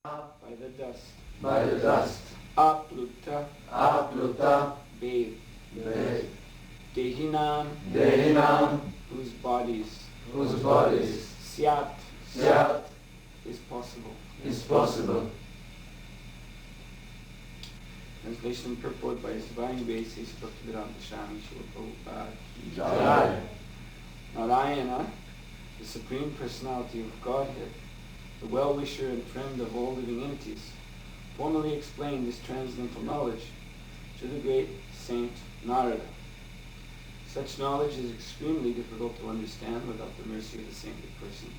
by the dust, by the dust, apluta, bathed, bathed, dehinam, whose bodies, syat, is possible. Translation purport by His Divine Grace, His Bhaktivedanta Swami B-867. Jai. Narayana, the Supreme Personality of Godhead, the well-wisher and friend of all living entities, formally explained this transcendental knowledge to the great saint Narada. Such knowledge is extremely difficult to understand without the mercy of the saintly person,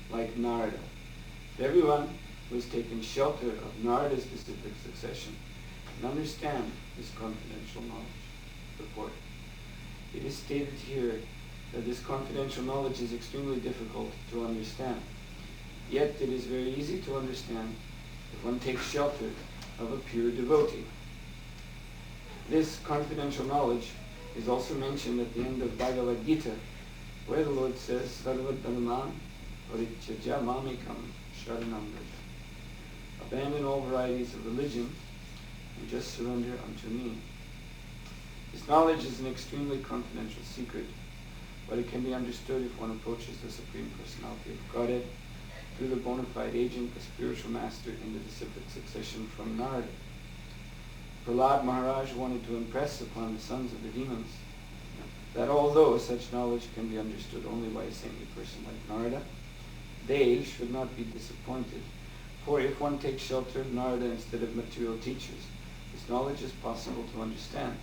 like Narada. But everyone who has taken shelter of Narada's specific succession can understand this confidential knowledge. Report. It is stated here that this confidential knowledge is extremely difficult to understand. Yet it is very easy to understand if one takes shelter of a pure devotee. This confidential knowledge is also mentioned at the end of Bhagavad Gita, where the Lord says, Sarva dharman parityaja mamekam sharanam vraja. Abandon all varieties of religion and just surrender unto me. This knowledge is an extremely confidential secret, but it can be understood if one approaches the Supreme Personality of Godhead through the bona fide agent, the spiritual master in the disciplic succession from Narada. Prahlad Maharaj wanted to impress upon the sons of the demons that although such knowledge can be understood only by a saintly person like Narada, they should not be disappointed. For if one takes shelter of Narada instead of material teachers, this knowledge is possible to understand.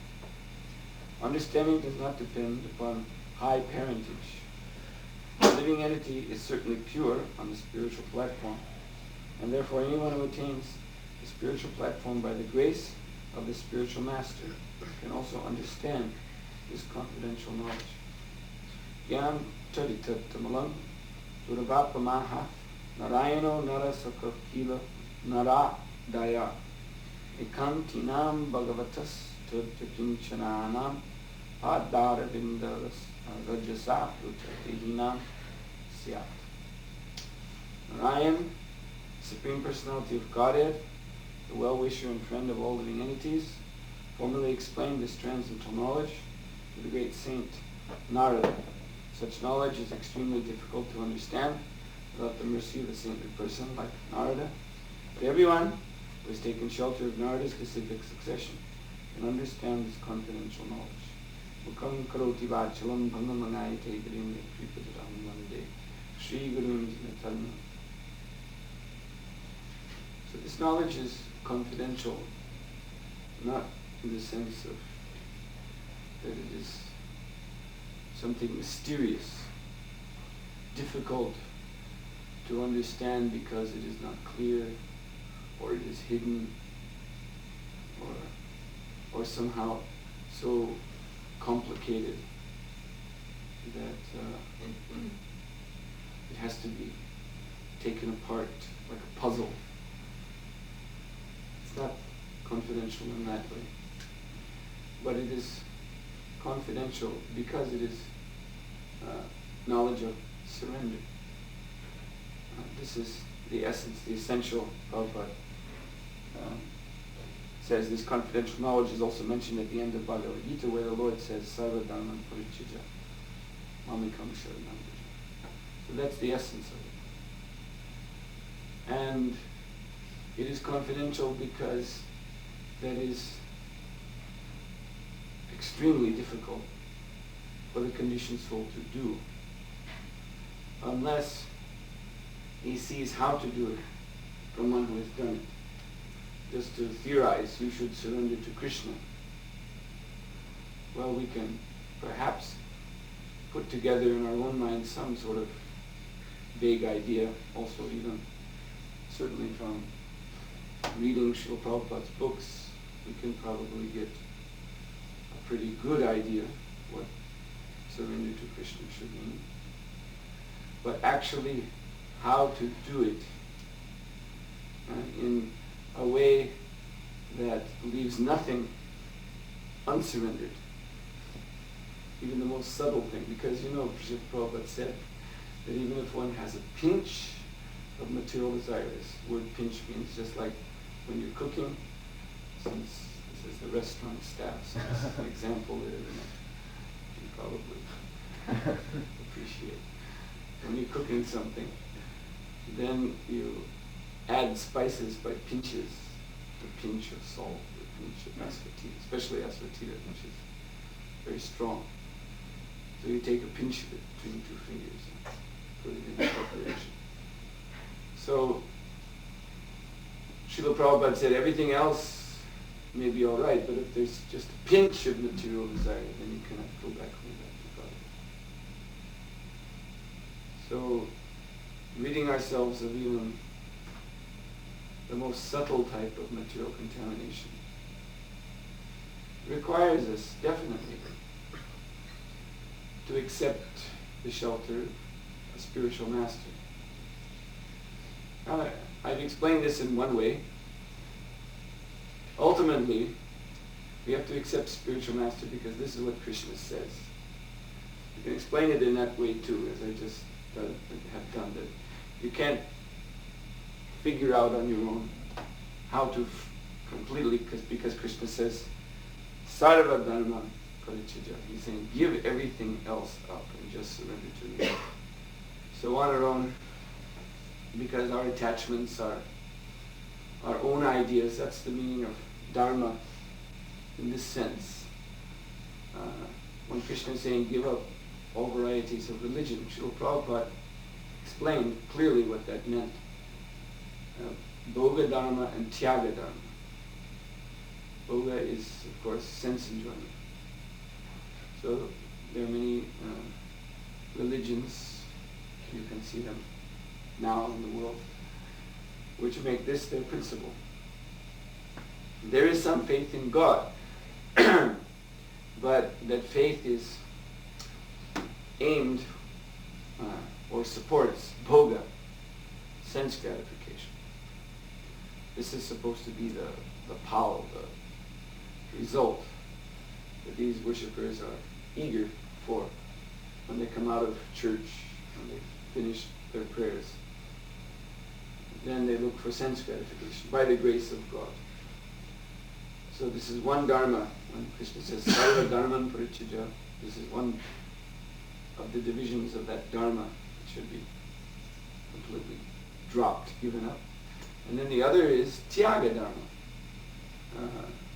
Understanding does not depend upon high parentage. The living entity is certainly pure on the spiritual platform, and therefore anyone who attains the spiritual platform by the grace of the spiritual master can also understand this confidential knowledge. Gyan Charitamalam Duravapamaha Narayano Narasaka Kila Nara Daya Ekantinam Bhagavatas Tudyakinchananam Padara Vindaras Rajasa Utahinam Syat. Narayan, Supreme Personality of Godhead, the well-wisher and friend of all living entities, formally explained this transcendental knowledge to the great saint Narada. Such knowledge is extremely difficult to understand without the mercy of a saintly person like Narada. But everyone who has taken shelter of Narada's specific succession can understand this confidential knowledge. Mukam karoti vachalam bhangamangayate grim kripadam vande Shri Gurun Jinatarna. So this knowledge is confidential, not in the sense of that it is something mysterious, difficult to understand because it is not clear, or it is hidden, or somehow so complicated that it has to be taken apart like a puzzle. It's not confidential in that way, but it is confidential because it is knowledge of surrender. This is the essence, the essential of what says this confidential knowledge is also mentioned at the end of Bhagavad Gita, where the Lord says, Sarva dharman parityaja mamekam sharanam vraja. So that's the essence of it. And it is confidential because that is extremely difficult for the conditioned soul to do, unless he sees how to do it from one who has done it. Just to theorize, you should surrender to Krishna. Well, we can perhaps put together in our own mind some sort of vague idea, also even certainly from reading Srila Prabhupada's books, we can probably get a pretty good idea what surrender to Krishna should mean. But actually, how to do it in a way that leaves nothing unsurrendered, even the most subtle thing, because Srila Prabhupada said that even if one has a pinch of material desire. This word pinch means just like when you're cooking, since this is the restaurant staff, so this is an example that you probably appreciate. When you're cooking something, then you add spices by pinches, a pinch of salt, a pinch of asafetida, especially asafetida, which is very strong. So you take a pinch of it between two fingers and put it in the preparation. So Srila Prabhupada said everything else may be all right, but if there's just a pinch of material desire, then you cannot go back to God. So ridding ourselves of even the most subtle type of material contamination requires us definitely to accept the shelter of a spiritual master. Now, I've explained this in one way. Ultimately, we have to accept spiritual master because this is what Krishna says. You can explain it in that way too, as I just have done, that you can't figure out on your own how to completely, because Krishna says, Sarva Dharma Parichaja. He's saying, give everything else up and just surrender to me. So on our own, because our attachments are our own ideas, that's the meaning of Dharma in this sense. When Krishna is saying, give up all varieties of religion, Srila Prabhupada explained clearly what that meant. Bhoga Dharma and Tyaga Dharma. Bhoga is, of course, sense enjoyment. So there are many religions, you can see them now in the world, which make this their principle. There is some faith in God, but that faith is aimed or supports bhoga, sense gratification. This is supposed to be the pal, the result that these worshippers are eager for when they come out of church, when they finish their prayers. Then they look for sense gratification by the grace of God. So this is one dharma. When Krishna says Sarva Dharman Parichaja, this is one of the divisions of that dharma. It should be completely dropped, given up. And then the other is Tyaga Dharma,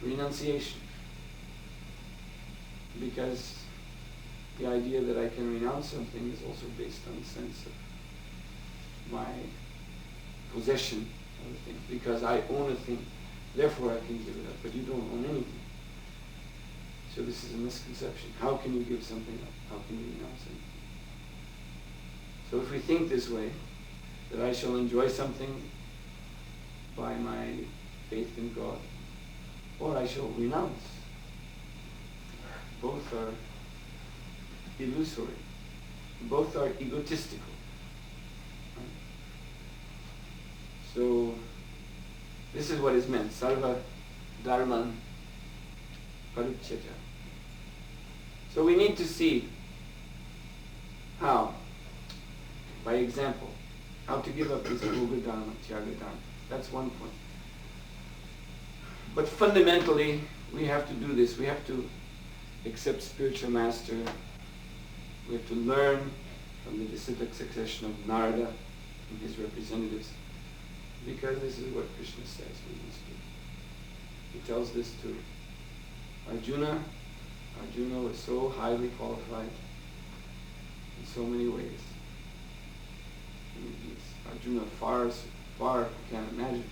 renunciation. Because the idea that I can renounce something is also based on the sense of my possession of a thing. Because I own a thing, therefore I can give it up, but you don't own anything. So this is a misconception. How can you give something up? How can you renounce anything? So if we think this way, that I shall enjoy something by my faith in God, or I shall renounce, both are illusory. Both are egotistical. Right? So this is what is meant, Sarva Dharman Parichaja. So we need to see how, by example, how to give up this Bhoga Dharma, Tyaga Dharma. That's one point. But fundamentally, we have to do this. We have to accept spiritual master. We have to learn from the disciplic succession of Narada and his representatives, because this is what Krishna says we must do. He tells this to Arjuna. Arjuna was so highly qualified in so many ways. Arjuna far, can't imagine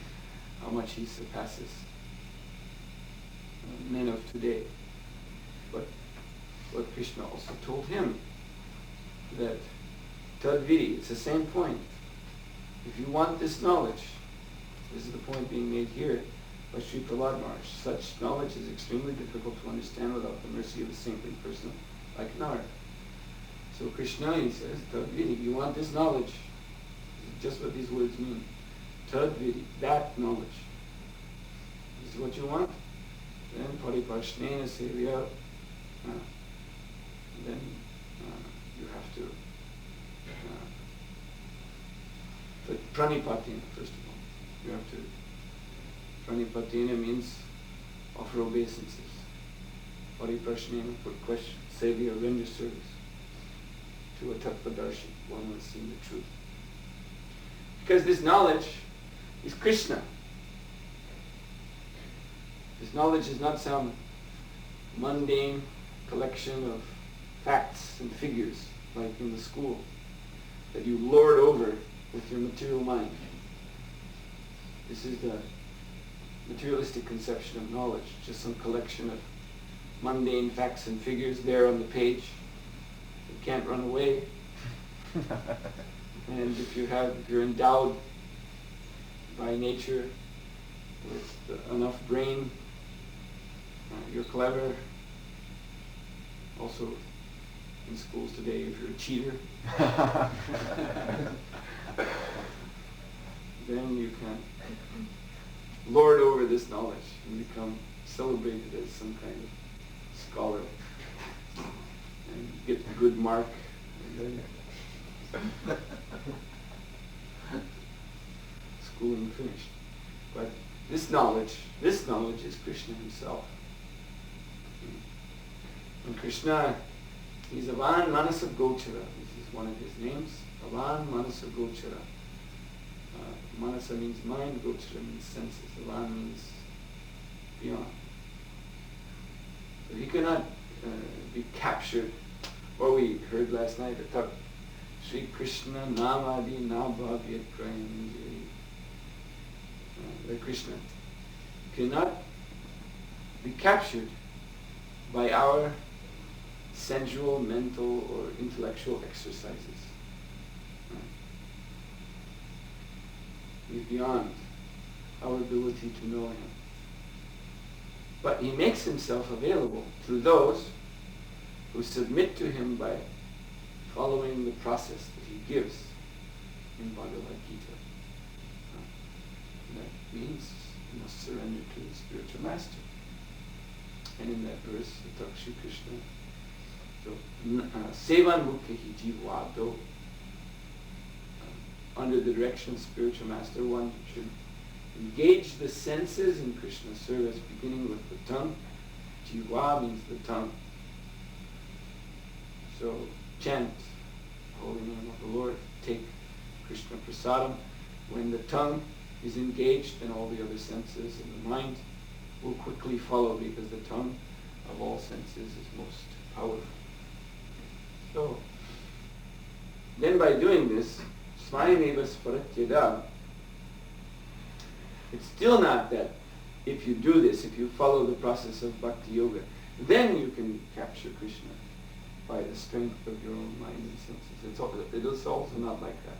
how much he surpasses men of today. But what Krishna also told him, that Tadvidi, it's the same point. If you want this knowledge, this is the point being made here by Sri Prahlad Maharaj, such knowledge is extremely difficult to understand without the mercy of a saintly person like Narada. So Krishna, he says, Tadvidi, you want this knowledge, just what these words mean. Tadvidi, that knowledge. This is what you want? Then Pariparshnena Sevya, then you have to But pranipatina, first of all. You have to. Pranipatina means offer obeisances. Pariprashnena, put questions. Sevya, render service. To a tattvadarshi, one who has seen the truth. Because this knowledge is Krishna. This knowledge is not some mundane collection of facts and figures like in the school that you lord over with your material mind. This is the materialistic conception of knowledge, just some collection of mundane facts and figures there on the page. You can't run away. And if you're endowed by nature with enough brain, you're clever. Also, in schools today, if you're a cheater, then you can lord over this knowledge and become celebrated as some kind of scholar and get a good mark. And then schooling finished. But this knowledge is Krishna himself. And Krishna, he's Avan Manasa Gochara. This is one of his names. Avan Manasa Gochara. Manasa means mind, Gochara means senses. Avan means beyond. So he cannot be captured. Or we heard last night, Sri Krishna Namadi Nabhavyat Prayanjali. Krishna cannot be captured by our sensual, mental, or intellectual exercises. He's beyond our ability to know him. But he makes himself available to those who submit to him by following the process that he gives in Bhagavad Gita. That means you must surrender to the spiritual master. And in that verse, Shri Krishna, so Sevan Mukhi Jivado, under the direction of spiritual master, one should engage the senses in Krishna's service, beginning with the tongue. Jiva means the tongue. So chant the holy name of the Lord, take Krishna Prasadam. When the tongue is engaged, then all the other senses and the mind will quickly follow, because the tongue of all senses is most powerful. So then by doing this, Swayameva Sparatyada, it's still not that if you do this, if you follow the process of Bhakti Yoga, then you can capture Krishna by the strength of your own mind and senses. It is also not like that.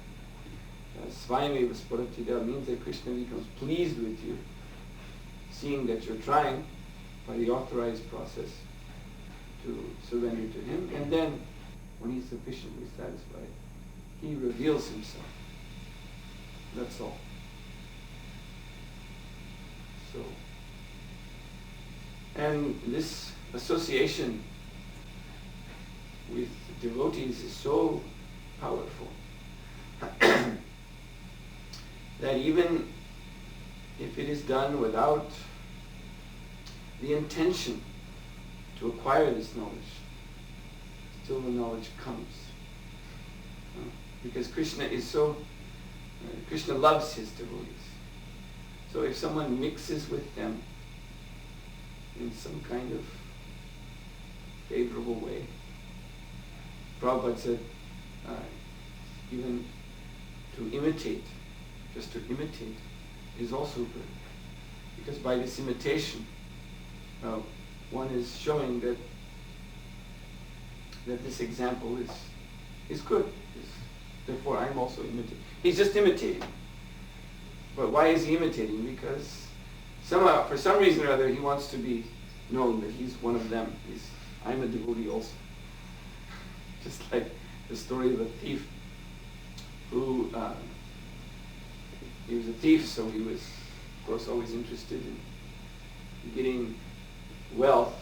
Swayameva Sparatyada means that Krishna becomes pleased with you, seeing that you're trying by the authorized process to surrender to him, and then when he's sufficiently satisfied, he reveals himself. That's all. So, and this association with devotees is so powerful that even if it is done without the intention to acquire this knowledge, still the knowledge comes. Because Krishna is so, Krishna loves his devotees. So if someone mixes with them in some kind of favorable way, Prabhupada said, even to imitate, just to imitate, is also good. Because by this imitation, one is showing that this example is good. Therefore, I'm also imitating. He's just imitating. But why is he imitating? Because somehow, for some reason or other, he wants to be known that he's one of them. I'm a devotee also. Just like the story of a thief who, he was a thief, so he was, of course, always interested in getting wealth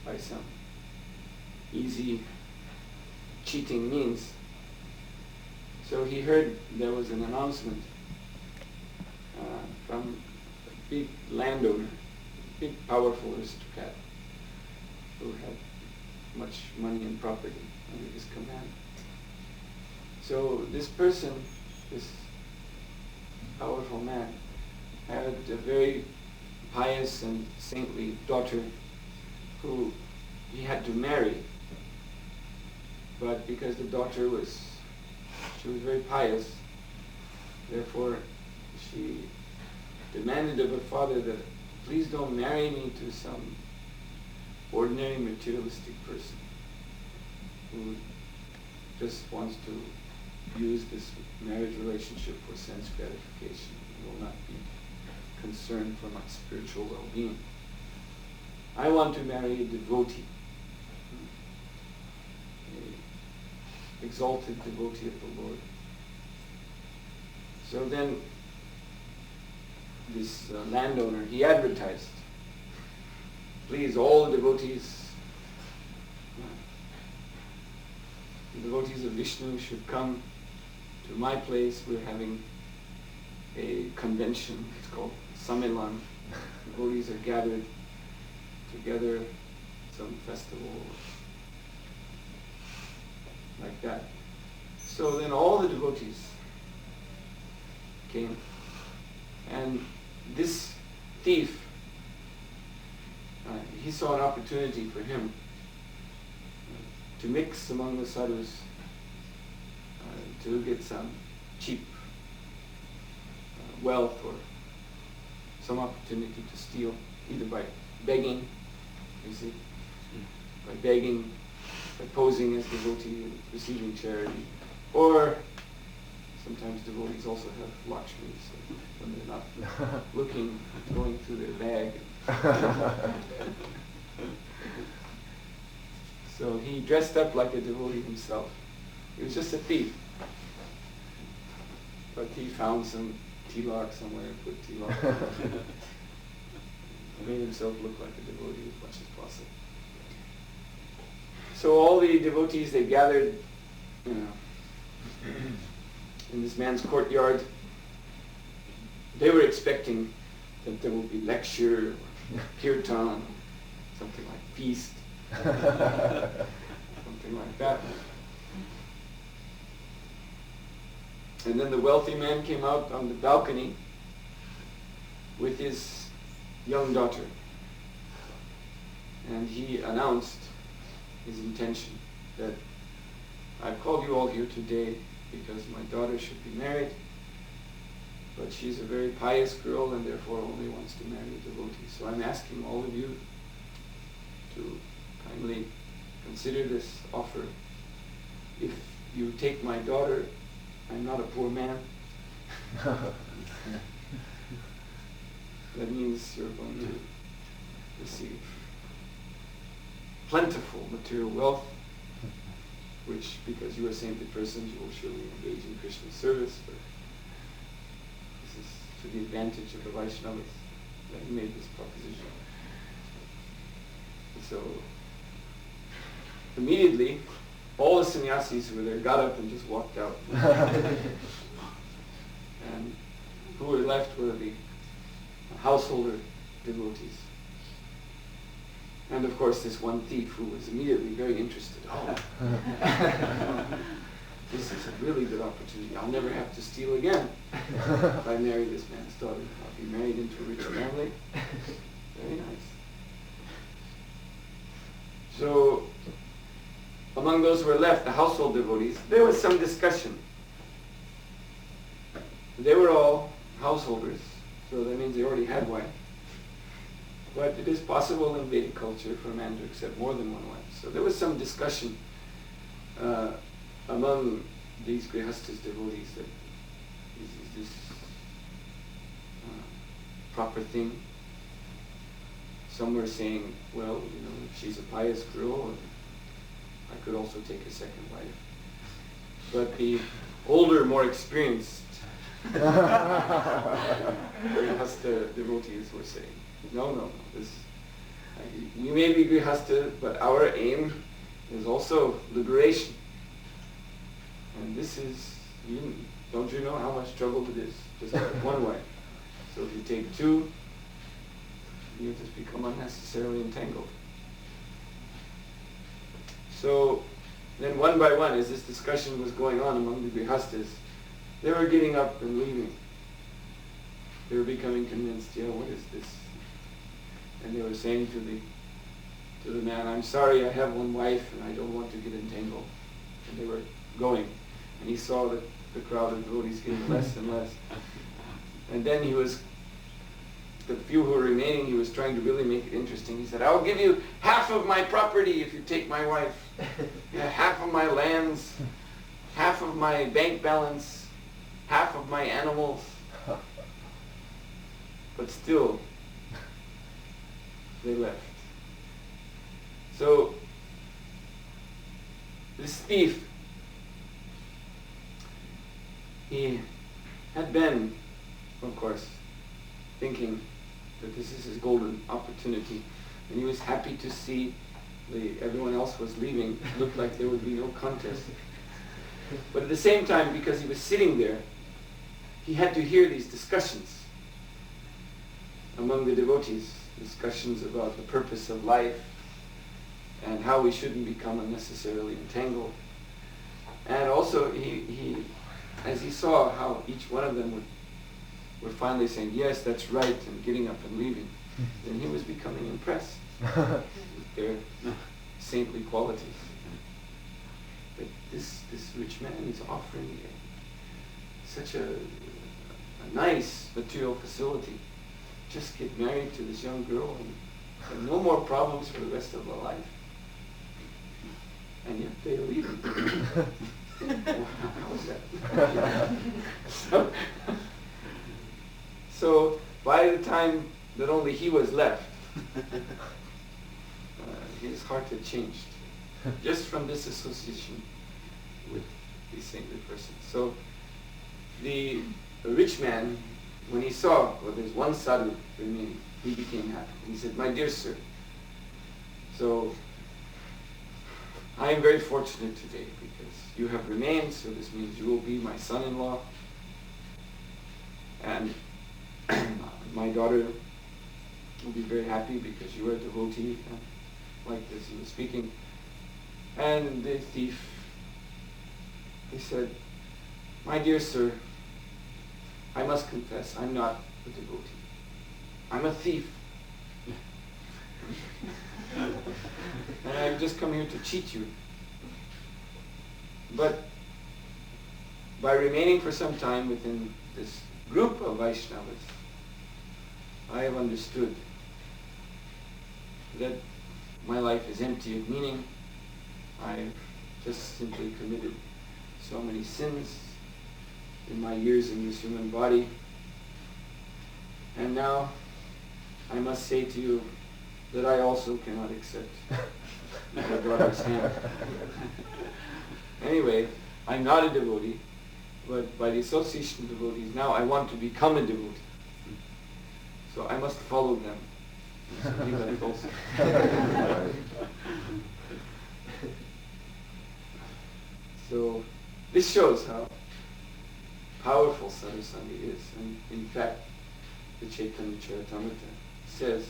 by some easy cheating means. So he heard there was an announcement from a big landowner, big powerful aristocrat who had much money and property under his command. So this person, this powerful man, had a very pious and saintly daughter who he had to marry. But because the daughter was very pious, therefore she demanded of her father that, please don't marry me to some ordinary materialistic person who just wants to use this marriage relationship for sense gratification and will not be concerned for my spiritual well-being. I want to marry a devotee, an exalted devotee of the Lord. So then this landowner, he advertised, please, all the devotees of Vishnu should come to my place. We're having a convention, it's called Sammelan. Devotees are gathered together, some festival like that. So then all the devotees came, and this thief, he saw an opportunity for him to mix among the sadhus, to get some cheap wealth or some opportunity to steal, either by begging, you see, by begging, by posing as devotee and receiving charity, or sometimes devotees also have Lakshmi, so when they're not looking, going through their bag. So he dressed up like a devotee himself. He was just a thief. But he found some tilak somewhere, put tilak on. He made himself look like a devotee as much as possible. So all the devotees, they gathered, in this man's courtyard. They were expecting that there would be lecture, or kirtan, something like feast, something like that. And then the wealthy man came out on the balcony with his young daughter, and he announced his intention that I've called you all here today because my daughter should be married, but she's a very pious girl and therefore only wants to marry a devotee. So I'm asking all of you to kindly consider this offer. If you take my daughter, I'm not a poor man. That means you're going to receive plentiful material wealth, which, because you are sainted persons, you will surely engage in Krishna service. But this is to the advantage of the Vaishnavas that he made this proposition. So immediately, all the sannyasis who were there got up and just walked out. And who were left were the householder devotees. And of course this one thief who was immediately very interested. Oh, this is a really good opportunity. I'll never have to steal again if I marry this man's daughter. I'll be married into a rich family. Very nice. So among those who were left, the household devotees, there was some discussion. They were all householders, so that means they already had wife. But it is possible in Vedic culture for a man to accept more than one wife. So there was some discussion among these grihastas devotees that is this proper thing? Some were saying, well, if she's a pious girl, I could also take a second wife. But the older, more experienced grihasta devotees were saying, no, we may be grihasta, but our aim is also liberation. And this is Don't you know how much trouble it is just one way? So if you take two, you just become unnecessarily entangled. So then one by one, as this discussion was going on among the grihastas, they were getting up and leaving. They were becoming convinced, what is this? And they were saying to the man, I'm sorry, I have one wife and I don't want to get entangled. And they were going. And he saw that the crowd of devotees getting less and less. And then the few who were remaining, he was trying to really make it interesting. He said, I'll give you half of my property if you take my wife. Half of my lands, half of my bank balance, half of my animals. But still, they left. So, this thief, he had been, of course, thinking that this is his golden opportunity, and he was happy to see everyone else was leaving. It looked like there would be no contest. But at the same time, because he was sitting there, he had to hear these discussions among the devotees, discussions about the purpose of life and how we shouldn't become unnecessarily entangled. And also, he as he saw how each one of them were finally saying, yes, that's right, and getting up and leaving, then he was becoming impressed with their saintly qualities. But this rich man is offering such a nice material facility. Just get married to this young girl and have no more problems for the rest of their life. And yet they leave him. How is that? So by the time that only he was left, his heart had changed, just from this association with the saintly person. So the rich man, when he saw, there's one sadhu remaining, he became happy. He said, my dear sir, so I am very fortunate today because you have remained, so this means you will be my son-in-law, and my daughter will be very happy because you are a devotee, like this he was speaking. And the thief, he said, my dear sir, I must confess, I'm not a devotee. I'm a thief. And I've just come here to cheat you. But by remaining for some time within this group of Vaishnavas, I have understood that my life is empty of meaning. I've just simply committed so many sins in my years in this human body. And now I must say to you that I also cannot accept your daughter's hand. Anyway, I'm not a devotee, but by the association of devotees, now I want to become a devotee. So I must follow them. So this shows how powerful sadhu sanga is. And in fact, the Chaitanya Charitamrita says,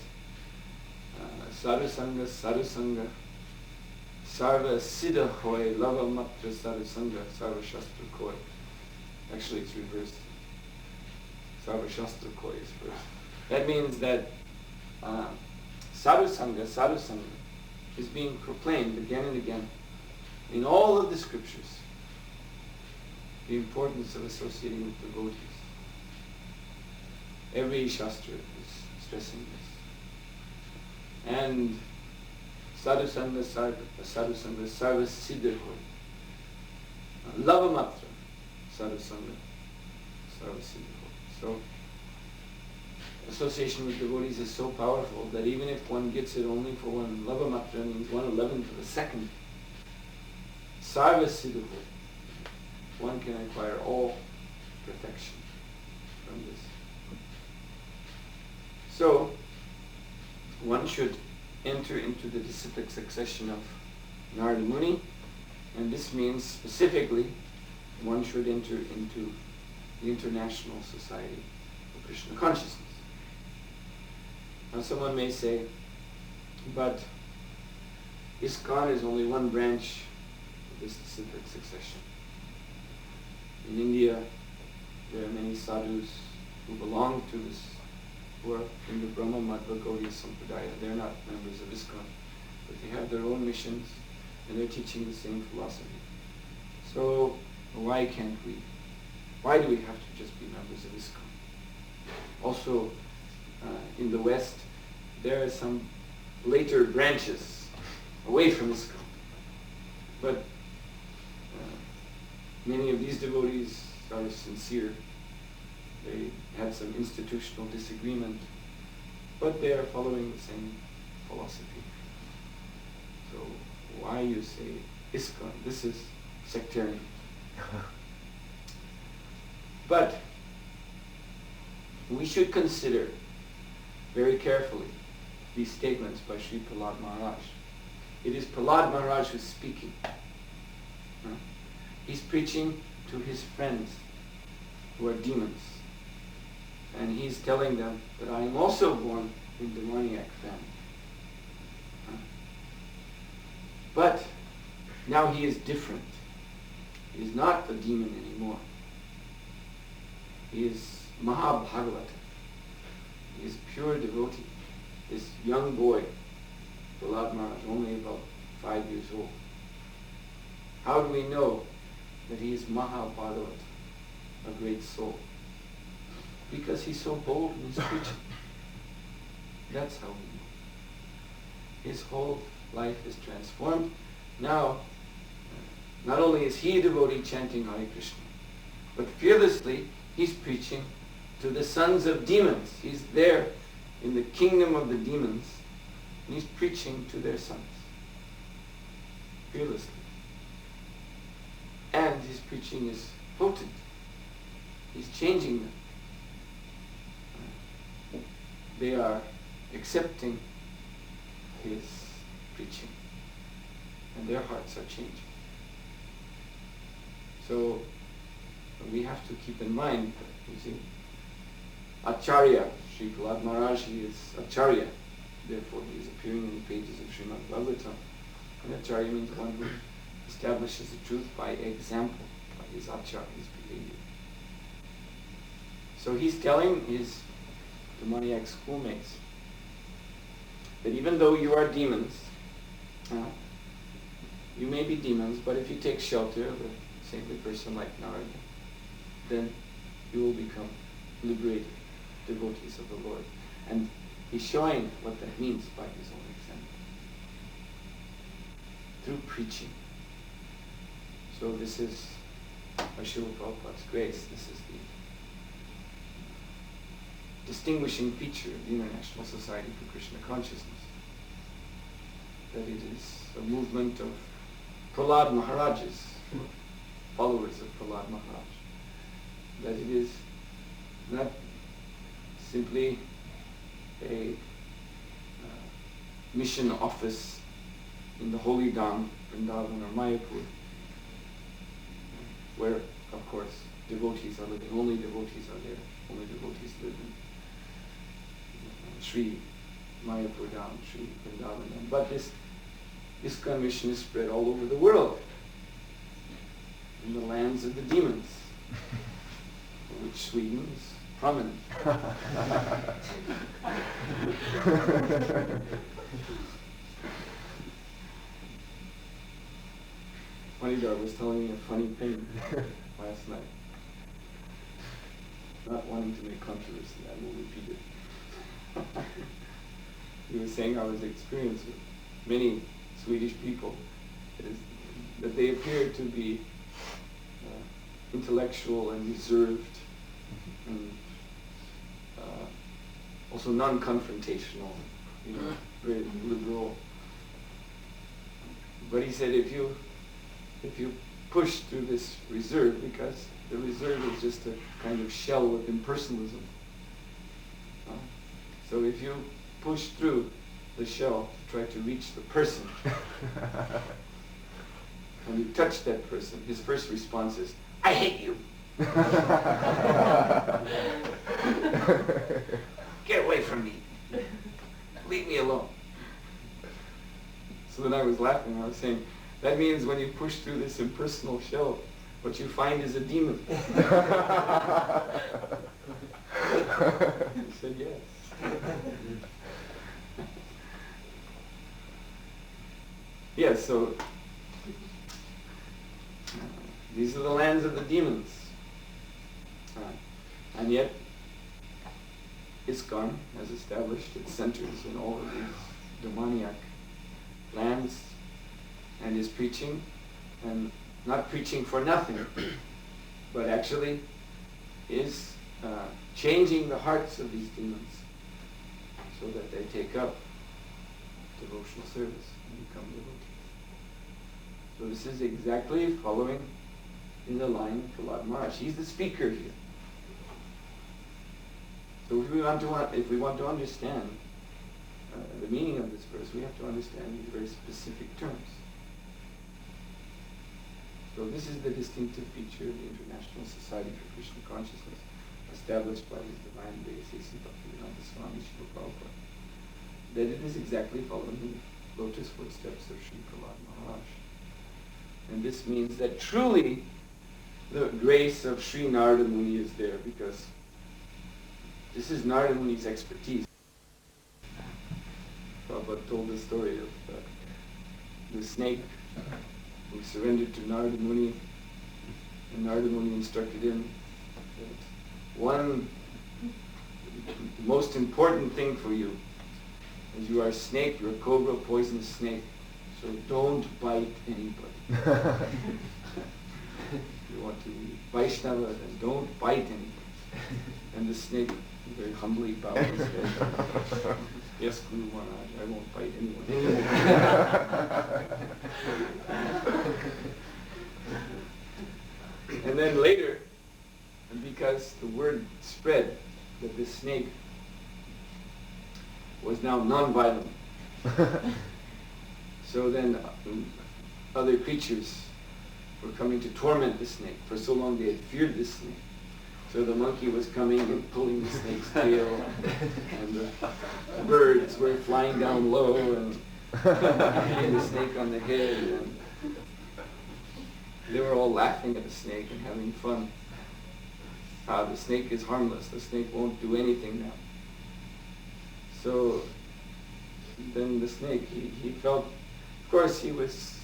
sadhu sanga, sarva siddha hoy, lava matra sadhu sanga, sarva shastra koi. Actually, it's reversed. Sarva shastra koi is first. That means that sadhu sanga is being proclaimed again and again in all of the scriptures. The importance of associating with devotees. Every shastra is stressing this. And sadhu sanga sarva siddha hoy. Lava matra sadhu sanga sarva siddha hoy. So association with devotees is so powerful that even if one gets it only for one lava matra, means 1/11 of a second, sarva siddha hoy, one can acquire all perfection from this. So, one should enter into the disciplic succession of Narada Muni, and this means specifically one should enter into the International Society of Krishna Consciousness. Now someone may say, but ISKCON is only one branch of this disciplic succession. In India, there are many sadhus who belong to this, who are in the Brahma Madhva Gaudiya Sampradaya. They're not members of ISKCON, but they have their own missions and they're teaching the same philosophy. So why can't we? Why do we have to just be members of ISKCON? Also, in the West, there are some later branches away from ISKCON. But many of these devotees are sincere. They had some institutional disagreement, but they are following the same philosophy. So why you say ISKCON? This is sectarian. But we should consider very carefully these statements by Sri Prahlad Maharaj. It is Prahlad Maharaj who's speaking. He's preaching to his friends who are demons. And he's telling them that I am also born in demoniac family. But now he is different. He is not a demon anymore. He is Mahabhagavata. He is pure devotee. This young boy, Prahlad Maharaj, only about 5 years old. How do we know that he is Mahabhagavata, a great soul? Because he's so bold in his preaching. That's how we know. His whole life is transformed. Now, not only is he a devotee chanting Hare Krishna, but fearlessly he's preaching to the sons of demons. He's there in the kingdom of the demons, and he's preaching to their sons. Fearlessly. And his preaching is potent. He's changing them. They are accepting his preaching, and their hearts are changing. So we have to keep in mind, you see, Acharya, Sri Prahlad Maharaj, he is Acharya, therefore he is appearing in the pages of Srimad Bhagavatam. And Acharya means one who establishes the truth by example, by his achar, his behavior. So he's telling his demoniac schoolmates that even though you are demons, you may be demons, but if you take shelter of a saintly person like Narada, then you will become liberated devotees of the Lord. And he's showing what that means by his own example. Through preaching. So this is by Srila Prabhupada's grace, this is the distinguishing feature of the International Society for Krishna Consciousness. That it is a movement of Prahlad Maharaj's, followers of Prahlad Maharaj. That it is not simply a mission office in the holy Dham, Vrindavan or Mayapur, where, of course, devotees are living. Only devotees are there. Only devotees live in Sri Mayapur Dham, Sri Vrindavan Dham. But this ISKCON mission is spread all over the world, in the lands of the demons, for which Sweden is prominent. Manidhar was telling me a funny thing last night. Not wanting to make controversy, I will repeat it. He was saying how his experience with many Swedish people is that they appear to be intellectual and reserved and also non-confrontational, very liberal. But he said if you push through this reserve, because the reserve is just a kind of shell with impersonalism. So if you push through the shell to try to reach the person, when you touch that person, his first response is, I hate you. Get away from me. Leave me alone. So then I was laughing. I was saying, that means when you push through this impersonal shell, what you find is a demon. He said, yes. Yes, so these are the lands of the demons. And yet, ISKCON has established its centers in all of these demoniac lands and is preaching, and not preaching for nothing, but actually is changing the hearts of these demons so that they take up devotional service and become devotees. So this is exactly following in the line of Prahlad Maharaj. He's the speaker here. So if we want to understand the meaning of this verse, we have to understand these very specific terms. So this is the distinctive feature of the International Society for Krishna Consciousness, established by His Divine Grace, A.C. Bhaktivedanta Swami Srila Prabhupada, that it is exactly following the lotus footsteps of Sri Prahlad Maharaj. And this means that truly the grace of Sri Narada Muni is there, because this is Narada Muni's expertise. Prabhupada told the story of the snake who surrendered to Narada Muni, and Narada Muni instructed him that one most important thing for you is you are a snake, you're a cobra, poisonous snake, so don't bite anybody. You want to be Vaishnava, then don't bite anybody. And the snake very humbly bowed his head. Yes, Guru Maharaj, I won't bite anyone anymore. And then later, because the word spread that this snake was now non-violent, so then other creatures were coming to torment the snake. For so long they had feared this snake. So the monkey was coming and pulling the snake's tail, and the birds were flying down low and hitting the snake on the head, and they were all laughing at the snake and having fun. The snake is harmless, the snake won't do anything now. So then the snake, he felt, of course he was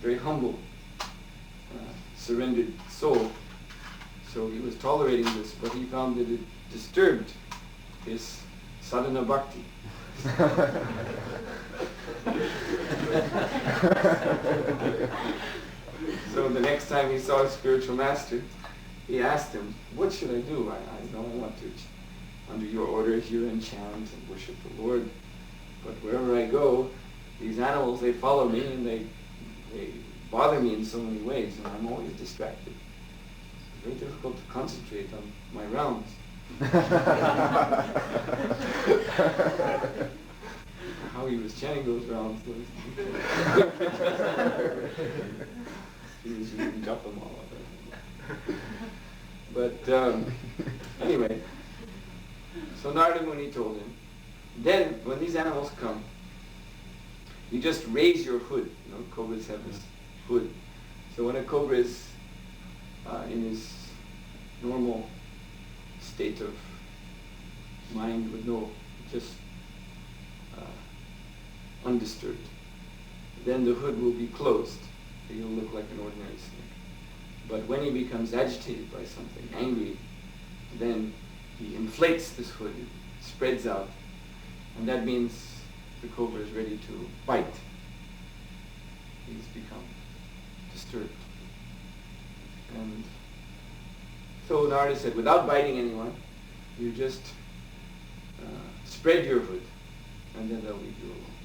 very humble, surrendered soul. So he was tolerating this, but he found that it disturbed his sadhana bhakti. So the next time he saw his spiritual master, he asked him, what should I do? I don't want to, under your order, hear and chant and worship the Lord. But wherever I go, these animals, they follow me and they bother me in so many ways, and I'm always distracted. It's very difficult to concentrate on my rounds. How he was chanting those rounds was he was using japamala. But anyway, so Narada Muni told him, then when these animals come, you just raise your hood. You know, cobras have this hood. So when a cobra is in his normal state of mind with no, just undisturbed, then the hood will be closed. So he'll look like an ordinary snake. But when he becomes agitated by something, angry, then he inflates this hood, it spreads out, and that means the cobra is ready to bite. He's become disturbed. And so Narada said, without biting anyone, you just spread your hood, and then they'll leave you alone.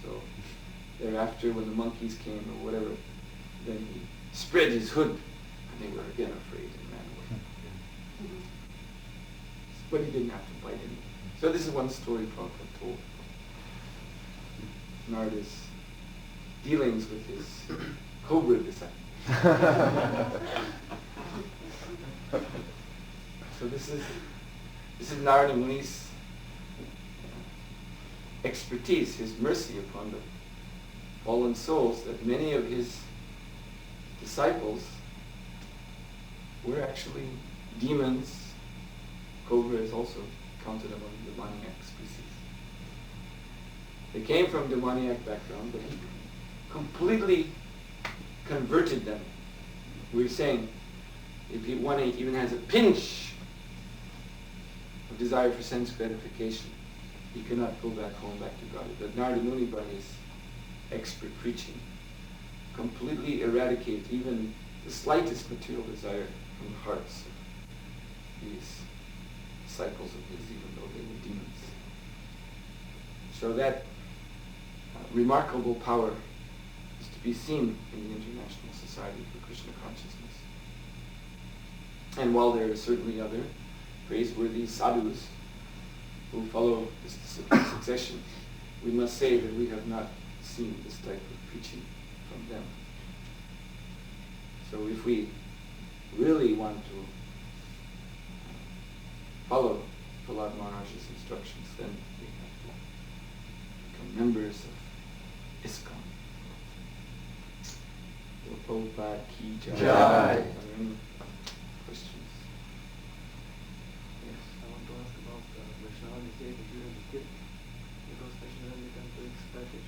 So thereafter, when the monkeys came or whatever, then he spread his hood, and they were again afraid and ran away. But he didn't have to bite anyone. So this is one story Prabhupada told. Narada's dealings with his cobra disciples. So this is Narada Muni's expertise, his mercy upon the fallen souls, that many of his disciples were actually demons. Cobra is also counted among demoniac species. They came from demoniac background, but he completely converted them. We were saying, if one even has a pinch of desire for sense gratification, he cannot go back home, back to God. But Narada Muni, by his expert preaching, completely eradicates even the slightest material desire from the hearts of these disciples of his, even though they were demons. So that remarkable power is to be seen in the International Society for Krishna Consciousness. And while there are certainly other praiseworthy sadhus who follow this discipline succession, we must say that we have not seen this type of preaching from them. So if we really want to follow Prahlad Maharaj's instructions, then we have to become members of ISKCON. Prabhupada ki jai. Jai. Are there any questions? Yes. I want to ask about Vaishnava behavior during the kirtan, because especially when we tend to expect it,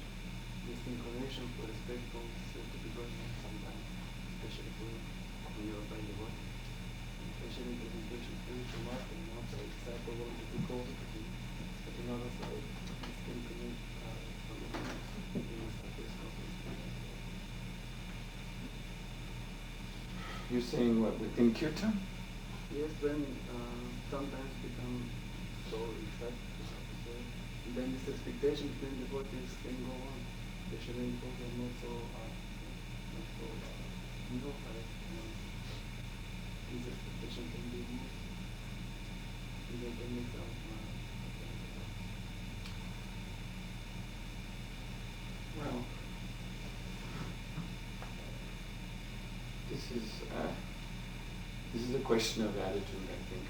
this inclination for respect from to be going on sometimes, especially when you are by the work, especially in presentation of spiritual master, and also a disciple wanting to be closer to him, but in other side, this can connect from the You're saying what, within kirtan? Yes, when sometimes become so excited, and then this expectation between devotees can go on, especially in those who are not so neophyte. This expectation can be moved, and they can make some. Well, this is a question of attitude, I think.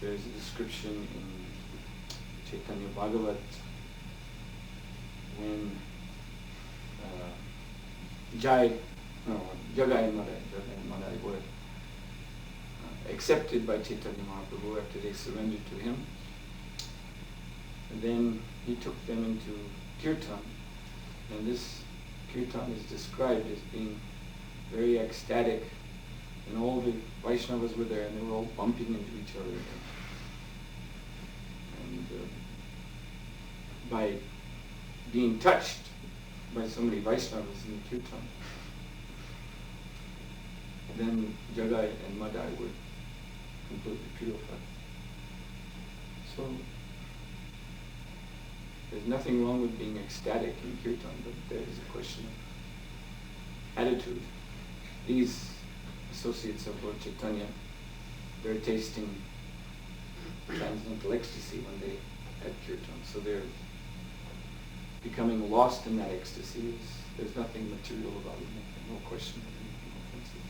There's a description in Chaitanya Bhagavat when Jagai and Madai were accepted by Chaitanya Mahaprabhu after they surrendered to him. And then he took them into kirtan, and this kirtan is described as being very ecstatic, and all the Vaishnavas were there, and they were all bumping into each other. And by being touched by so many Vaishnavas in the kirtan, then Jagai and Madai were completely purified. So there's nothing wrong with being ecstatic in kirtan, but there is a question of attitude. These associates of Lord Chaitanya, they're tasting transcendental ecstasy when they at kirtan, so they're becoming lost in that ecstasy. There's nothing material about it, no question of anything offensive.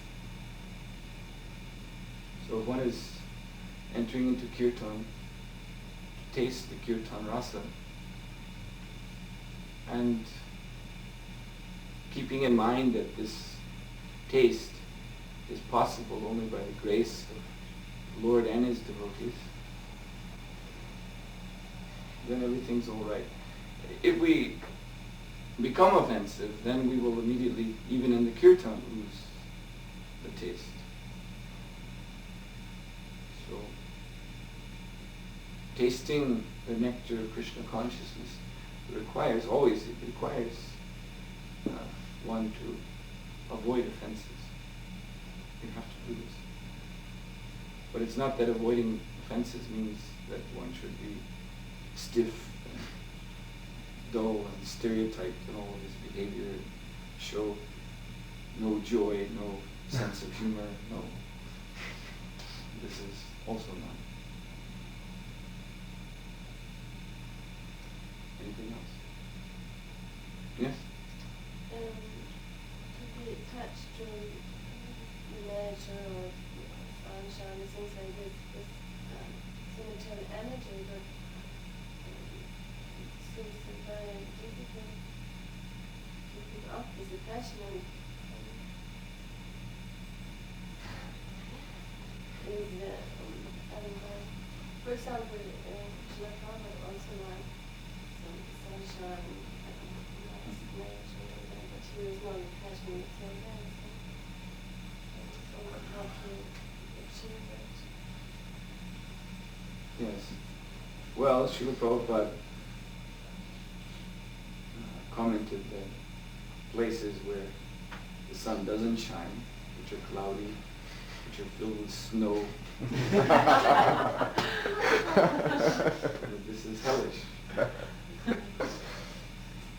So if one is entering into kirtan, to taste the kirtan rasa, and keeping in mind that this taste is possible only by the grace of the Lord and his devotees, then everything's all right. If we become offensive, then we will immediately, even in the kirtan, lose the taste. So, tasting the nectar of Krishna consciousness requires one to avoid offenses. You have to do this. But it's not that avoiding offenses means that one should be stiff and dull and stereotyped in all of his behavior, show no joy, no sense of humor, no. This is also not. Anything else? Yes? To be really attached to nature or sunshine and things like this cemetery energy, but it seems very difficult to pick up this attachment. For example, Srila Prabhupada also liked some sunshine and nature, but he was not attaching it so well. So how to achieve it? Yes. Well, Srila Prabhupada commented that places where the sun doesn't shine, which are cloudy, which are filled with snow, this is hellish.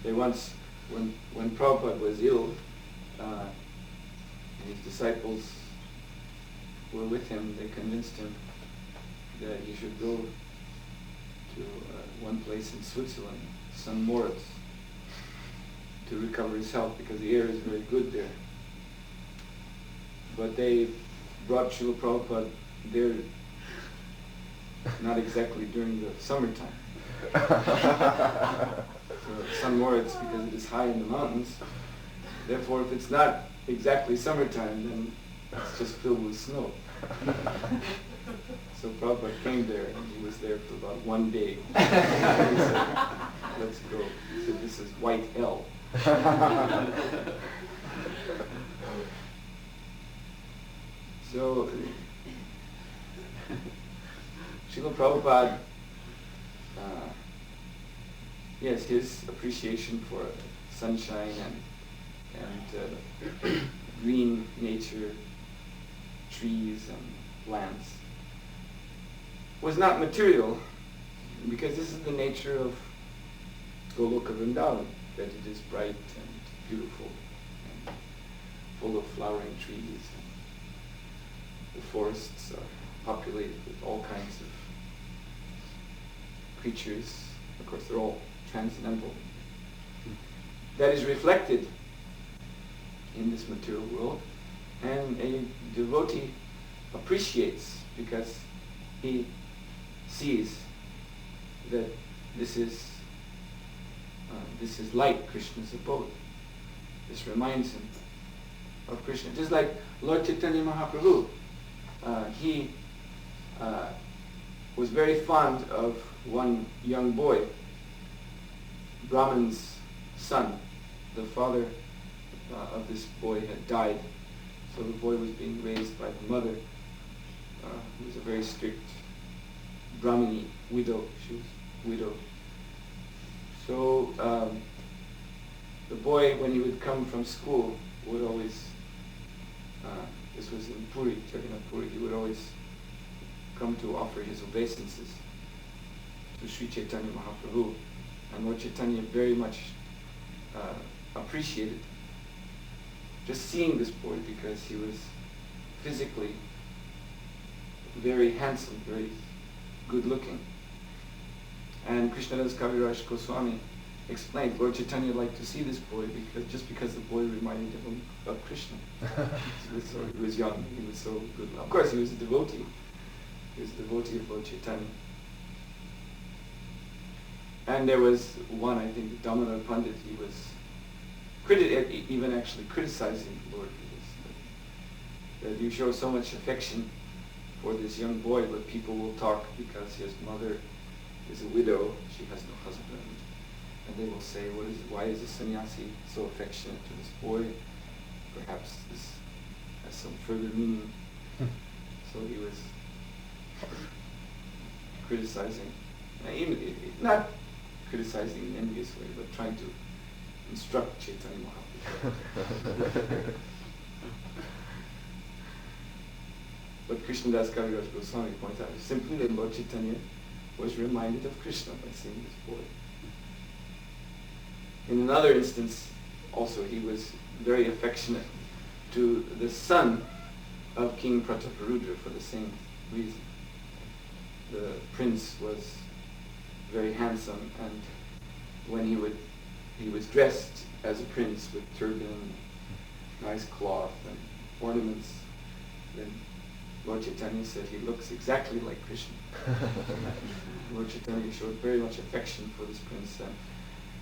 They once, when Prabhupada was ill, and his disciples were with him, they convinced him that he should go to one place in Switzerland, St. Moritz, to recover his health because the air is very good there. But they brought Srila Prabhupada there not exactly during the summertime. So St. Moritz, because it is high in the mountains, therefore if it's not exactly summertime, then it's just filled with snow. So Prabhupada came there, and he was there for about one day. He said, let's go. He said, this is white hell. So, Srila Prabhupada, yes, his appreciation for sunshine and green nature, trees and plants, was not material, because this is the nature of Goloka Vrindavan, that it is bright and beautiful and full of flowering trees. The forests are populated with all kinds of creatures. Of course, they're all transcendental. That is reflected in this material world, and a devotee appreciates because he sees that this is like Krishna's abode. This reminds him of Krishna. Just like Lord Chaitanya Mahaprabhu, he was very fond of one young boy, Brahman's son. The father of this boy had died, so the boy was being raised by the mother, who was a very strict Brahmini widow. She was widowed. So the boy, when he would come from school, would always, this was in Puri, Jagannath Puri, he would always come to offer his obeisances to Sri Chaitanya Mahaprabhu. And Lord Chaitanya very much appreciated just seeing this boy, because he was physically very handsome, very good looking. And Krishnadas Kaviraj Goswami explained Lord Chaitanya liked to see this boy because the boy reminded him of Krishna. He was young, he was so good. Of course, he was a devotee. He was a devotee of Lord Chaitanya. And there was one, I think, Damodar Pandit, he was even actually criticizing the Lord for this. That you show so much affection for this young boy, but people will talk because his mother is a widow, she has no husband. And they will say, why is the sannyasi so affectionate to this boy? Perhaps this has some further meaning. So he was criticizing, not criticizing in an envious way, but trying to instruct Chaitanya Mahaprabhu. But Krishnadas Kaviraj Goswami points out simply that Lord Chaitanya was reminded of Krishna by seeing this boy. In another instance, also, he was very affectionate to the son of King Prataparudra for the same reason. The prince was very handsome, and when he was dressed as a prince with turban nice cloth and ornaments. Then Lord Chaitanya said he looks exactly like Krishna. Lord Chaitanya showed very much affection for this prince, and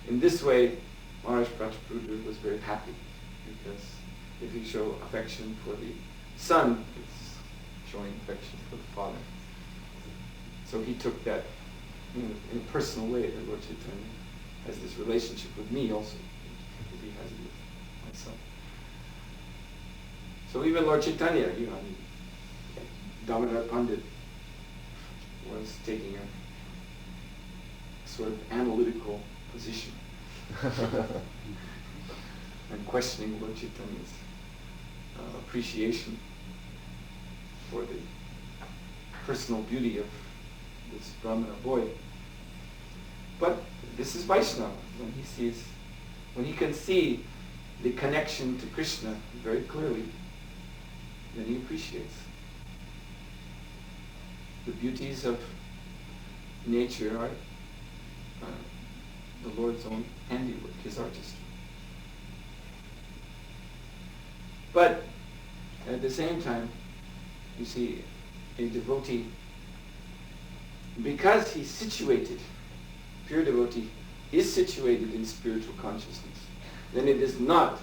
in this way Maharaj Prataprudra was very happy, because if you show affection for the son, it's showing affection for the father. So he took that in a personal way, that Lord Chaitanya has this relationship with me also, as he has it with my son. So even Lord Chaitanya, Damodar Pandit was taking a sort of analytical position and questioning Lord Chaitanya's appreciation for the personal beauty of this Brahmana boy. But this is Vaishnava. When he can see the connection to Krishna very clearly, then he appreciates the beauties of nature are the Lord's own handiwork, his artistry. But at the same time, you see, a devotee, because he's situated, pure devotee is situated in spiritual consciousness, then it is not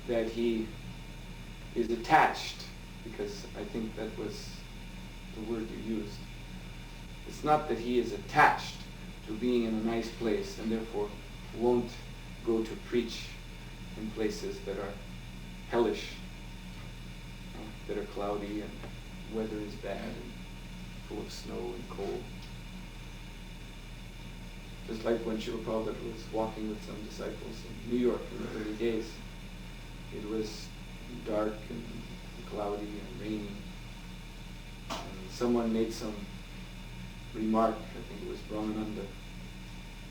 that he is attached, because I think that was the word you used. It's not that he is attached to being in a nice place and therefore won't go to preach in places that are hellish, that are cloudy and weather is bad and full of snow and cold. Just like when Srila Prabhupada was walking with some disciples in New York in the early days. It was dark and cloudy and rainy. And someone made some remark, I think it was Brahmananda,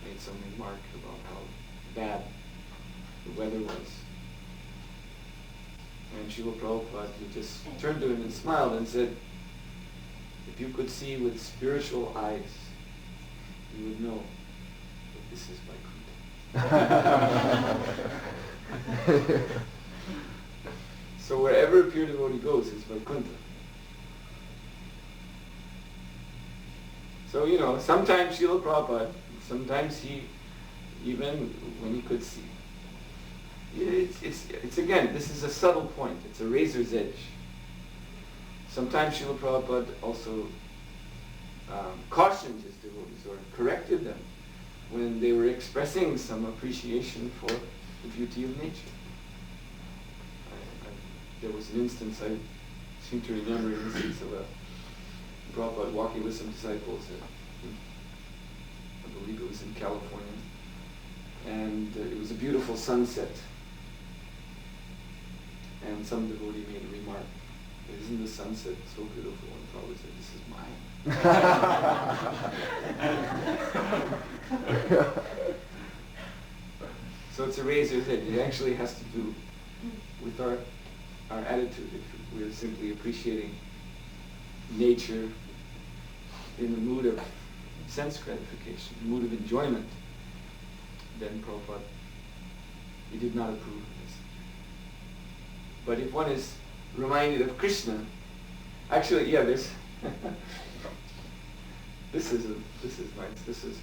made some remark about how bad the weather was. And Srila Prabhupada, he just turned to him and smiled and said, if you could see with spiritual eyes, you would know that this is Vaikuntha. So wherever a pure devotee goes, it's Vaikuntha. So, sometimes Srila Prabhupada, sometimes he, even when he could see, it's again, this is a subtle point, it's a razor's edge. Sometimes Srila Prabhupada also cautioned his devotees or corrected them when they were expressing some appreciation for the beauty of nature. There was an instance, I seem to remember an instance of a Prabhupada walking with some disciples, I believe it was in California, and it was a beautiful sunset. And some devotee made a remark, isn't the sunset so beautiful? And Prabhupada said, this is mine. So it's a razor's edge. It actually has to do with our attitude. If we're simply appreciating nature in the mood of sense gratification, the mood of enjoyment, then Prabhupada, he did not approve of this. But if one is reminded of Krishna, actually, this is nice. This is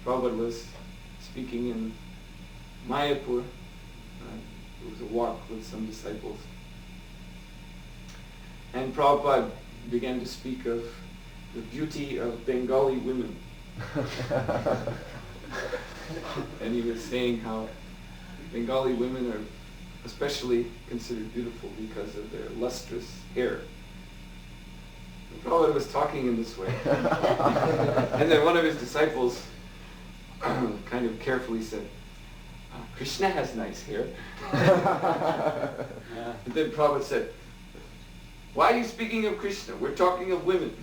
Prabhupada was speaking in Mayapur. It was a walk with some disciples, and Prabhupada began to speak of the beauty of Bengali women. And he was saying how Bengali women are especially considered beautiful because of their lustrous hair. And Prabhupada was talking in this way. And then one of his disciples kind of carefully said, Krishna has nice hair. And then Prabhupada said, why are you speaking of Krishna? We're talking of women.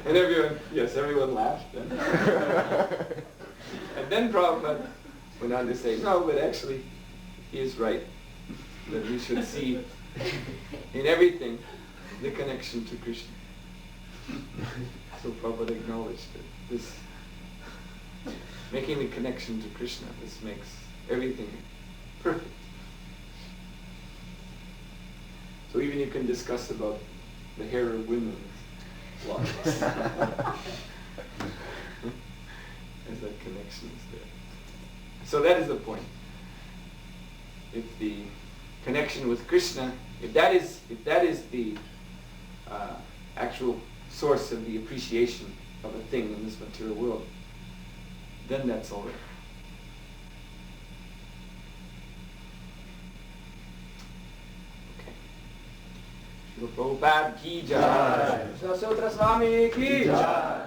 And everyone laughed. And then Prabhupada went on to say, no, but actually, he is right. That we should see in everything the connection to Krishna. So Prabhupada acknowledged that this, making the connection to Krishna, this makes everything perfect. So even you can discuss about the hair of women's locks. As that connection is there. So that is the point. If the connection with Krishna, if that is the actual source of the appreciation of a thing in this material world, then that's all right. Okay. Srila Prabhupada ki jai. Jai. Suhotra Swami ki jai.